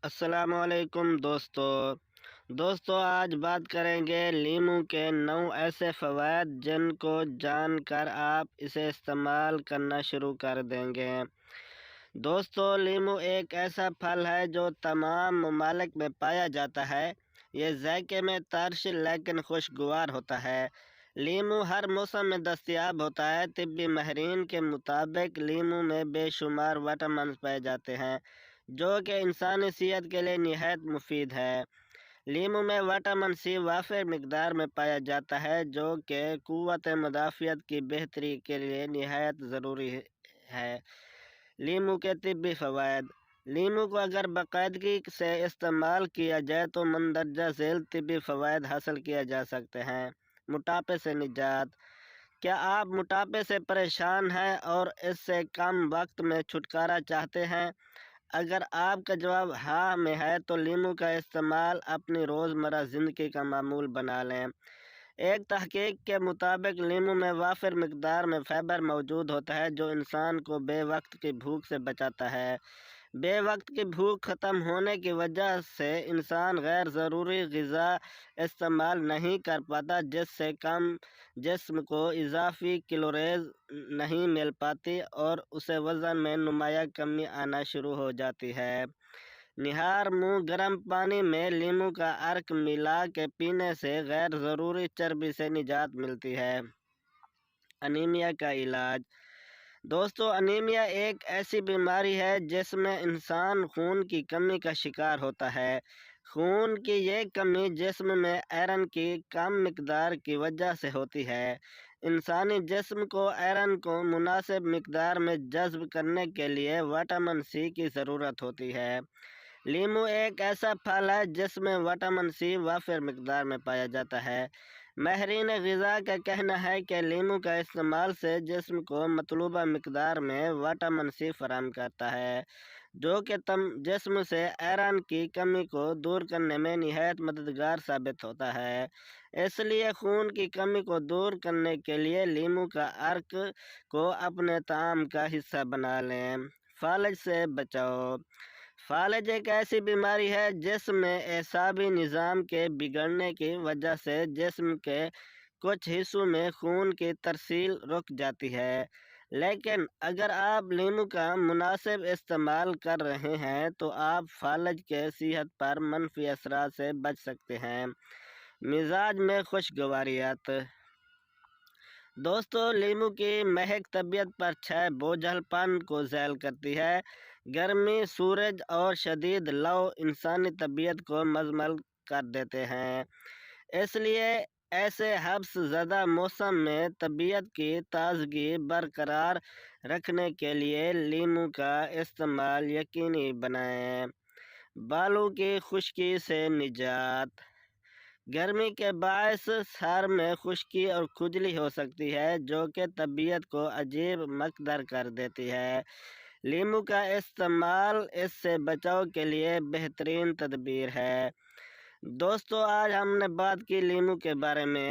السلام علیکم دوستو آج بات کریں گے لیمو کے 9 ایسے فوائد جن کو جان کر آپ اسے استعمال کرنا شروع کر دیں گے۔ دوستو لیمو ایک ایسا پھل ہے جو تمام ممالک میں پایا جاتا ہے۔ یہ ذائقے میں ترش لیکن خوشگوار ہوتا ہے۔ لیمو ہر موسم میں دستیاب ہوتا ہے۔ طبی ماہرین کے مطابق لیمو میں بے شمار وٹامنز پائے جاتے ہیں جو کہ انسانی صحت کے لیے نہایت مفید ہے۔ لیمو میں وٹامن سی وافر مقدار میں پایا جاتا ہے جو کہ قوت مدافعت کی بہتری کے لیے نہایت ضروری ہے۔ لیمو کے طبی فوائد۔ لیمو کو اگر باقاعدگی سے استعمال کیا جائے تو مندرجہ ذیل طبی فوائد حاصل کیا جا سکتے ہیں۔ موٹاپے سے نجات۔ کیا آپ موٹاپے سے پریشان ہیں اور اس سے کم وقت میں چھٹکارا چاہتے ہیں؟ اگر آپ کا جواب ہاں میں ہے تو لیمو کا استعمال اپنی روزمرہ زندگی کا معمول بنا لیں۔ ایک تحقیق کے مطابق لیمو میں وافر مقدار میں فائبر موجود ہوتا ہے جو انسان کو بے وقت کی بھوک سے بچاتا ہے۔ بے وقت کی بھوک ختم ہونے کی وجہ سے انسان غیر ضروری غذا استعمال نہیں کر پاتا جس سے کم جسم کو اضافی کیلوریز نہیں مل پاتی اور اسے وزن میں نمایاں کمی آنا شروع ہو جاتی ہے۔ نہار منہ گرم پانی میں لیمو کا عرق ملا کے پینے سے غیر ضروری چربی سے نجات ملتی ہے۔ انیمیا کا علاج۔ دوستو انیمیا ایک ایسی بیماری ہے جس میں انسان خون کی کمی کا شکار ہوتا ہے۔ خون کی یہ کمی جسم میں آئرن کی کم مقدار کی وجہ سے ہوتی ہے۔ انسانی جسم کو آئرن کو مناسب مقدار میں جذب کرنے کے لیے وٹامن سی کی ضرورت ہوتی ہے۔ لیمو ایک ایسا پھل ہے جس میں وٹامن سی وافر مقدار میں پایا جاتا ہے۔ ماہرین غذا کا کہنا ہے کہ لیمو کا استعمال سے جسم کو مطلوبہ مقدار میں وٹامن سی فراہم کرتا ہے جو کہ جسم سے آئرن کی کمی کو دور کرنے میں نہایت مددگار ثابت ہوتا ہے۔ اس لیے خون کی کمی کو دور کرنے کے لیے لیمو کا عرق کو اپنے طعام کا حصہ بنا لیں۔ فالج سے بچاؤ۔ فالج ایک ایسی بیماری ہے جس میں اعصابی نظام کے بگڑنے کی وجہ سے جسم کے کچھ حصوں میں خون کی ترسیل رک جاتی ہے، لیکن اگر آپ لیمو کا مناسب استعمال کر رہے ہیں تو آپ فالج کے صحت پر منفی اثرات سے بچ سکتے ہیں۔ مزاج میں خوشگواریت۔ دوستو لیمو کی مہک طبیعت پر چھائے بوجھل پن کو ذیل کرتی ہے۔ گرمی، سورج اور شدید لو انسانی طبیعت کو مزمل کر دیتے ہیں، اس لیے ایسے حبس زدہ موسم میں طبیعت کی تازگی برقرار رکھنے کے لیے لیمو کا استعمال یقینی بنائیں۔ بالوں کی خشکی سے نجات۔ گرمی کے باعث سر میں خشکی اور کھجلی ہو سکتی ہے جو کہ طبیعت کو عجیب مکدر کر دیتی ہے۔ لیمو کا استعمال اس سے بچاؤ کے لیے بہترین تدبیر ہے۔ دوستو آج ہم نے بات کی لیمو کے بارے میں۔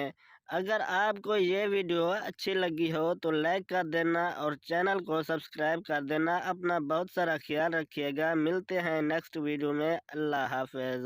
اگر آپ کو یہ ویڈیو اچھی لگی ہو تو لائک کر دینا اور چینل کو سبسکرائب کر دینا۔ اپنا بہت سارا خیال رکھیے گا۔ ملتے ہیں نیکسٹ ویڈیو میں۔ اللہ حافظ۔